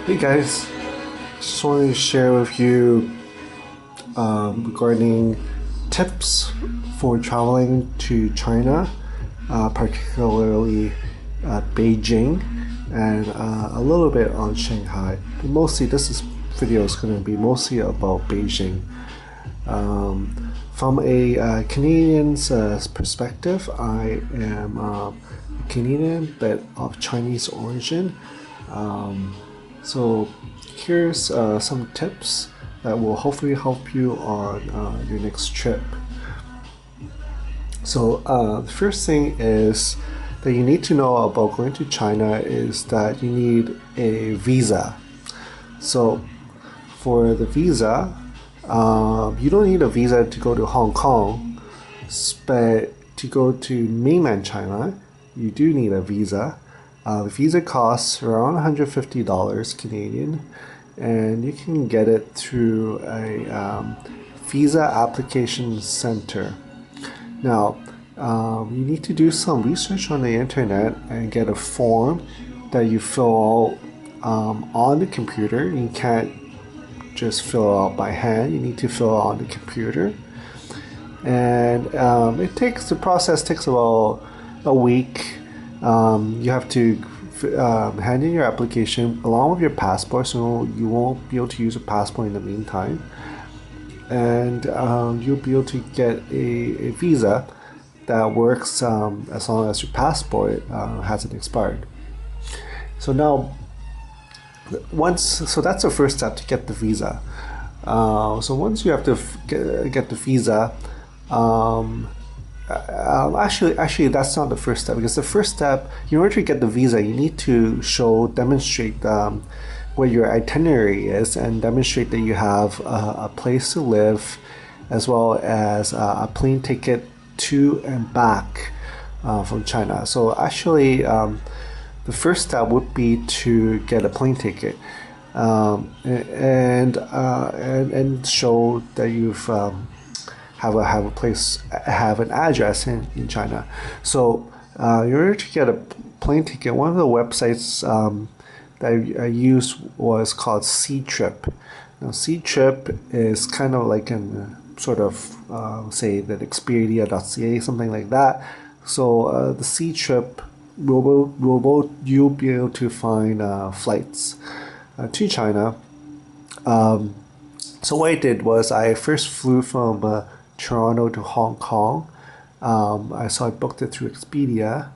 Hey guys, just wanted to share with you regarding tips for traveling to China, particularly Beijing, and a little bit on Shanghai. But mostly, video is going to be mostly about Beijing. From a Canadian's perspective, I am a Canadian but of Chinese origin. So here's some tips that will hopefully help you on your next trip. So the first thing is that you need to know about going to China is that you need a visa. So for the visa, you don't need a visa to go to Hong Kong, but to go to mainland China, you do need a visa. The visa costs around $150 Canadian, and you can get it through a visa application center. Now, you need to do some research on the internet and get a form that you fill out on the computer. You can't just fill it out by hand. You need to fill it on the computer, and the process takes about a week. You have to hand in your application along with your passport, so you won't be able to use a passport in the meantime, and you'll be able to get a visa that works as long as your passport hasn't expired. So now, so that's the first step to get the visa. So once you have to get the visa, actually, that's not the first step, because the first step, in order to get the visa, you need to demonstrate what your itinerary is and demonstrate that you have a place to live, as well as a plane ticket to and back from China. So actually, the first step would be to get a plane ticket and show that you've have an address in China. So in order to get a plane ticket, one of the websites that I used was called Ctrip. Now Ctrip is kind of like an sort of say that Expedia.ca, something like that. So the Ctrip you'll be able to find flights to China. So what I did was I first flew from Toronto to Hong Kong. I booked it through Expedia,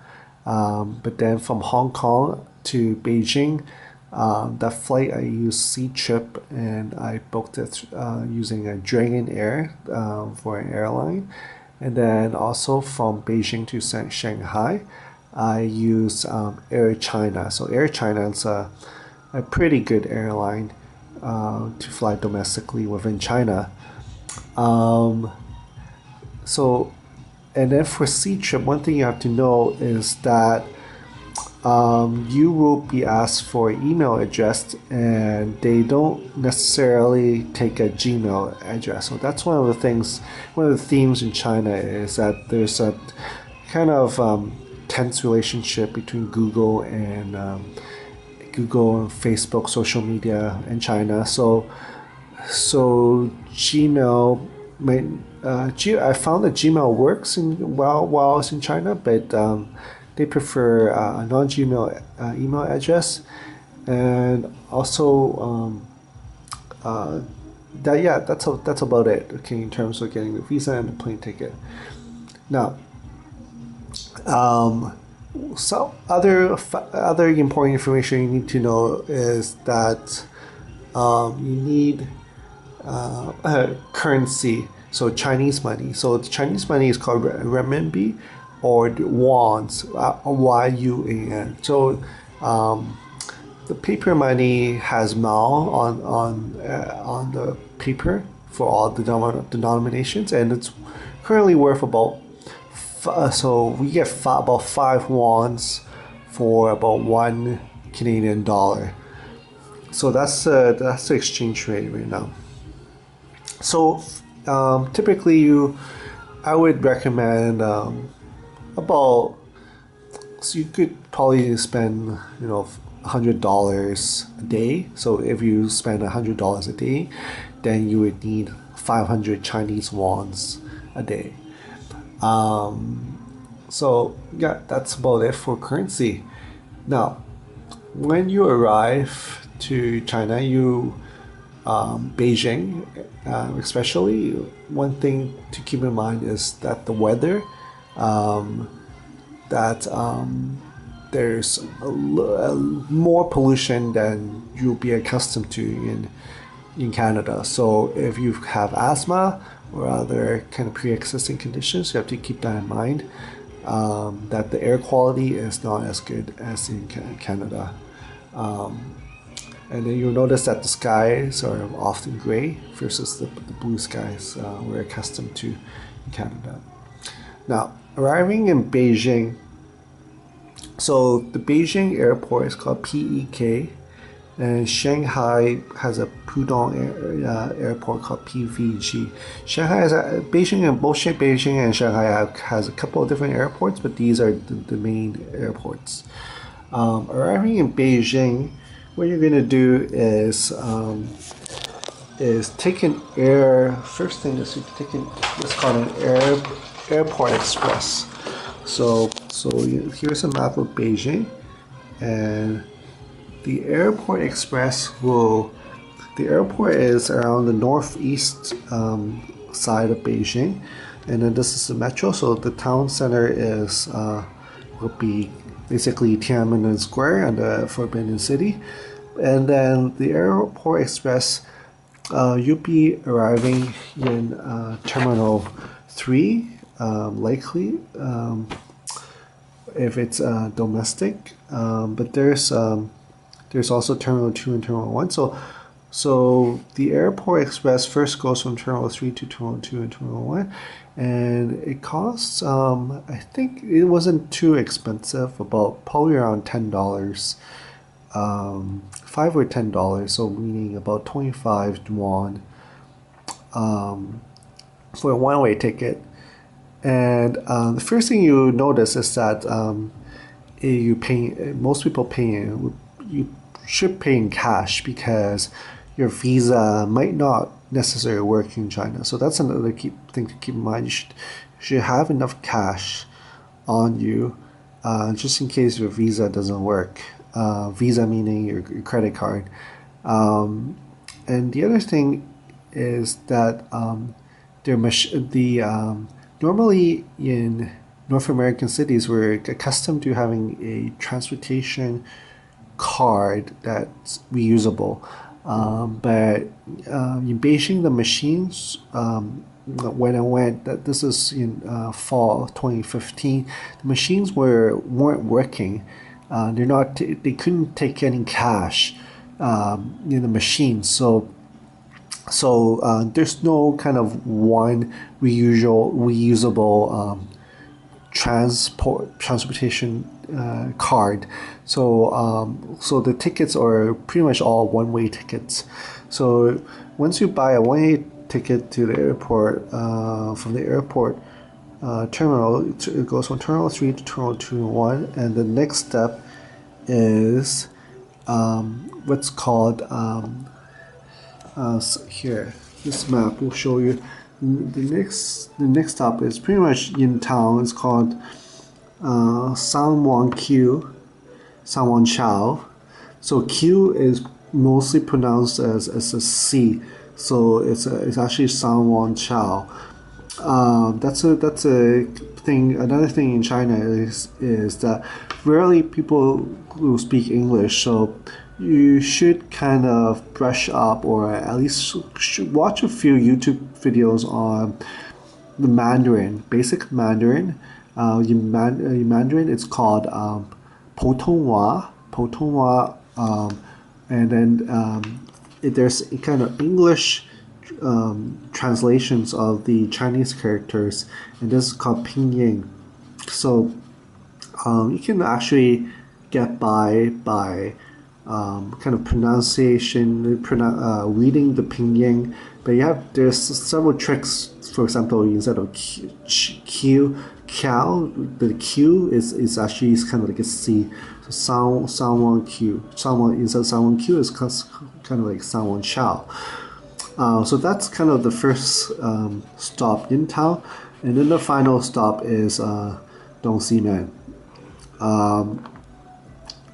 but then from Hong Kong to Beijing, that flight I used Ctrip, and I booked it using a Dragon Air for an airline, and then also from Beijing to Shanghai, I used Air China. So Air China is a pretty good airline to fly domestically within China. So, and then for Ctrip, one thing you have to know is that you will be asked for an email address, and they don't necessarily take a Gmail address. So that's one of the themes in China is that there's a kind of tense relationship between Google and Facebook, social media in China. So Gmail I found that Gmail works while I was in China, but they prefer a non-Gmail email address, and also that's about it. Okay, in terms of getting the visa and the plane ticket. Now, so other important information you need to know is that you need currency, so Chinese money. So the Chinese money is called renminbi or wands, yuan. So the paper money has mao on the paper for all the denominations, and it's currently worth about. So we get about 5 wands for about $1 Canadian. So that's the exchange rate right now. So typically I would recommend about, so you could probably spend $100 a day. So if you spend $100 a day, then you would need 500 Chinese wons a day. So yeah, that's about it for currency. Now, when you arrive to China, Beijing, especially, one thing to keep in mind is that the weather, that there's more pollution than you'll be accustomed to in Canada. So if you have asthma or other kind of pre-existing conditions, you have to keep that in mind. That the air quality is not as good as in Canada. And then you'll notice that the skies are often gray versus the blue skies we're accustomed to in Canada. Now, arriving in Beijing, so the Beijing airport is called PEK, and Shanghai has a Pudong airport called PVG. Beijing and Shanghai has a couple of different airports, but these are the main airports. Arriving in Beijing, what you're gonna do is take an first thing is you take what's called an airport express. So here's a map of Beijing, and the airport express the airport is around the northeast side of Beijing, and then this is the metro. So the town center will be basically Tiananmen Square and the Forbidden City, and then the airport express, you'll be arriving in Terminal 3, likely, if it's domestic, but there's also Terminal 2 and Terminal 1. So the Airport Express first goes from Terminal 3 to Terminal 2 and Terminal 1, and it costs, I think it wasn't too expensive, probably around $10, $5 or $10, so meaning about 25 yuan for a one-way ticket. And the first thing you notice is that most people you should pay in cash because your visa might not necessarily work in China. So that's another thing to keep in mind. You should have enough cash on you just in case your visa doesn't work. Visa meaning your credit card. And the other thing is that normally in North American cities, we're accustomed to having a transportation card that's reusable. But in Beijing, the machines, when I went, this is in fall 2015, the machines weren't working. They couldn't take any cash in the machine. So there's no kind of one reusable transportation card. So the tickets are pretty much all one-way tickets. So once you buy a one-way ticket to the airport, from the airport terminal, it goes from Terminal 3 to Terminal 2 and 1, and the next step is what's called here. This map will show you the next stop is pretty much in town. It's called Sanwon Chao. So Q is mostly pronounced as a C. So it's actually Sanwon Chao. That's a thing. Another thing in China is that rarely people who speak English. So you should kind of brush up, or at least watch a few YouTube videos on the Mandarin, basic Mandarin. In Mandarin, it's called Putonghua, and then there's kind of English translations of the Chinese characters, and this is called pinyin. So you can actually get by kind of pronunciation, reading the pinyin. But there's several tricks. For example, instead of cow, the Q is actually kind of like a C. So someone Q, someone instead of someone Q is kind of like someone chow. So that's kind of the first stop in town, and then the final stop is Dongximen.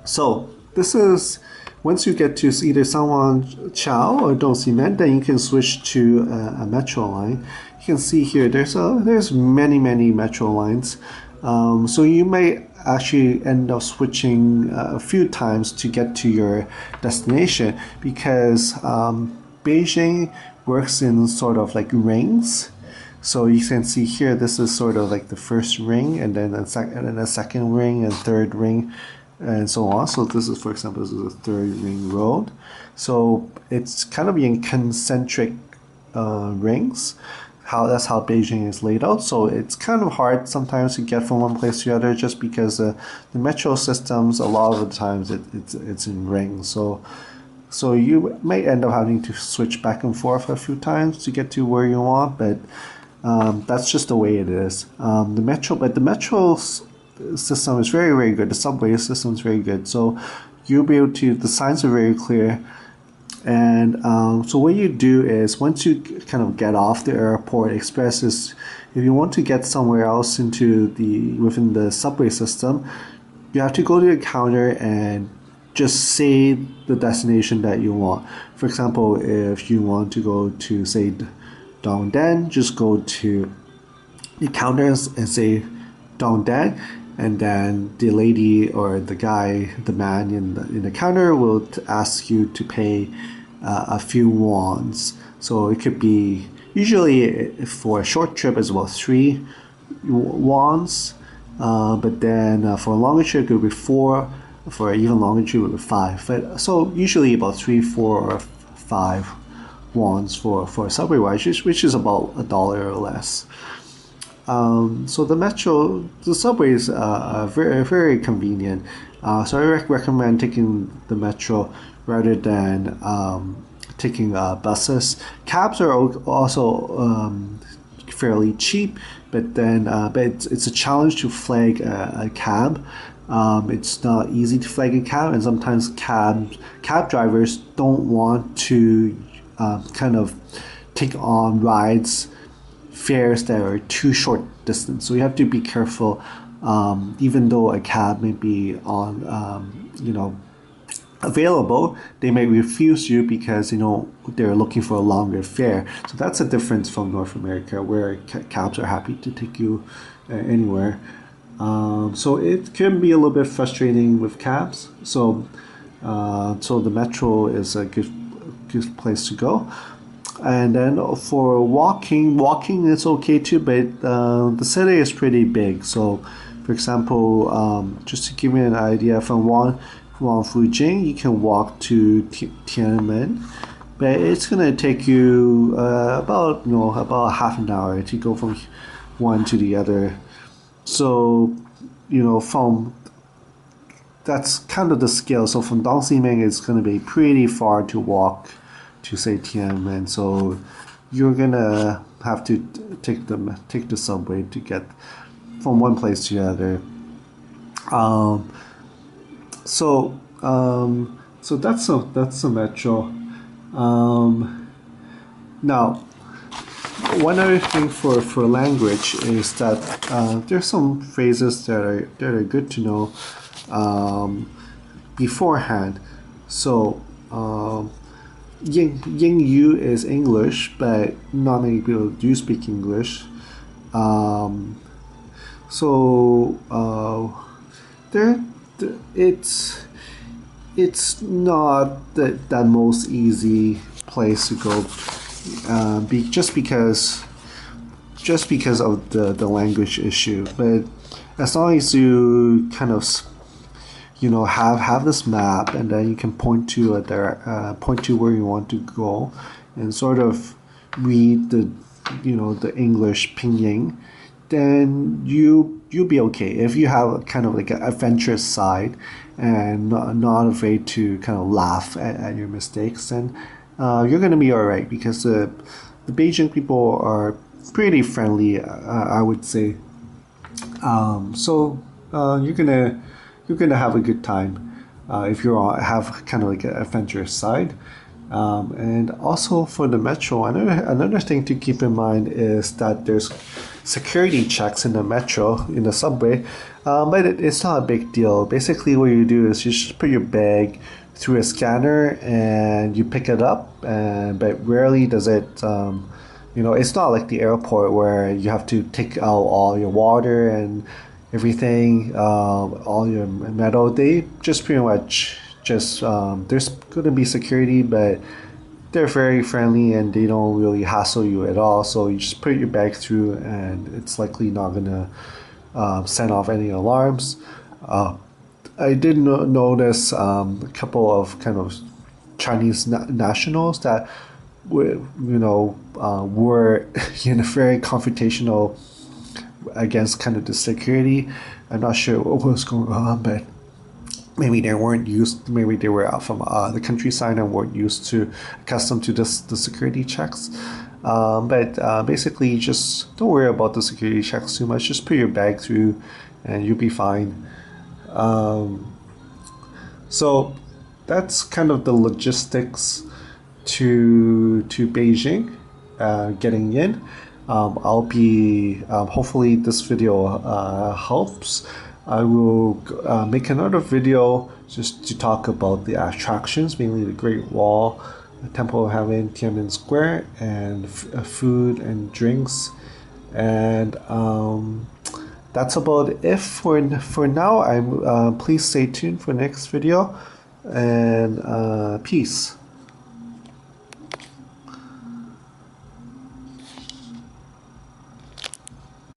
So this is once you get to either Sangwon Chao or Dongximen, then you can switch to a metro line. You can see here there's many metro lines. So you may actually end up switching a few times to get to your destination because Beijing works in sort of like rings. So you can see here, this is sort of like the first ring, and then a second ring, and third ring, and so on. So this is, for example, this is a third ring road. So it's kind of in concentric rings. That's how Beijing is laid out. So it's kind of hard sometimes to get from one place to the other, just because the metro systems, a lot of the times it's in rings. So you may end up having to switch back and forth a few times to get to where you want, but that's just the way it is. The metro system is very good. The subway system is very good. So you'll be able to. The signs are very clear, and so what you do is once you kind of get off the airport, express is if you want to get somewhere else within the subway system, you have to go to a counter and just say the destination that you want. For example, if you want to go to, say, Dongdan, just go to the counters and say Dongdan, and then the lady or the guy, the man in the counter will ask you to pay a few wons. So it could be, usually for a short trip, it's about 3 wons, but then for a longer trip, it could be 4. For an even longer trip, it would be 5. But so usually about 3, 4, or 5 wons for a subway ride, which is about $1 or less. So the subways are very convenient. So I recommend taking the metro rather than taking buses. Cabs are also fairly cheap, but it's a challenge to flag a cab. It's not easy to flag a cab, and sometimes cab drivers don't want to kind of take on fares that are too short distance. So you have to be careful. Even though a cab may be available, they may refuse you because they're looking for a longer fare. So that's a difference from North America, where cabs are happy to take you anywhere. So it can be a little bit frustrating with cabs. So the metro is a good place to go. And then for walking is okay too, but the city is pretty big. So, for example, just to give you an idea, from Fujing, you can walk to Tiananmen, but it's gonna take you about half an hour to go from one to the other. So, that's kind of the scale. So from Dongximen, it's going to be pretty far to walk to, say, Tiananmen. So you're going to have to take the subway to get from one place to the other. So that's a metro. Now, one other thing for language is that there's some phrases that are good to know beforehand. So Ying Yu is English, but not many people do speak English. It's not that most easy place to go. Just because of the language issue, but as long as you kind of have this map, and then you can point to where you want to go, and sort of read the English pinyin, then you'll be okay. If you have kind of like an adventurous side and not afraid to kind of laugh at your mistakes, then you're gonna be all right, because the Beijing people are pretty friendly, I would say. You're gonna have a good time if you have kind of like an adventurous side. And also for the metro, another thing to keep in mind is that there's security checks in the metro, in the subway, but it's not a big deal. Basically, what you do is you just put your bag through a scanner and you pick it up, but rarely does it. It's not like the airport where you have to take out all your water and everything, all your metal. They just pretty much just there's going to be security, but they're very friendly and they don't really hassle you at all. So you just put your bag through, and it's likely not going to send off any alarms. I did notice a couple of kind of Chinese nationals that were very confrontational against kind of the security. I'm not sure what was going on, but maybe they weren't used. Maybe they were out from the countryside and weren't accustomed to the security checks. But basically, just don't worry about the security checks too much. Just put your bag through, and you'll be fine. So that's kind of the logistics to Beijing, getting in. I'll be hopefully this video helps. I will make another video just to talk about the attractions, mainly the Great Wall, the Temple of Heaven, Tiananmen Square, and food and drinks. And that's about it for now. Please stay tuned for next video, and peace.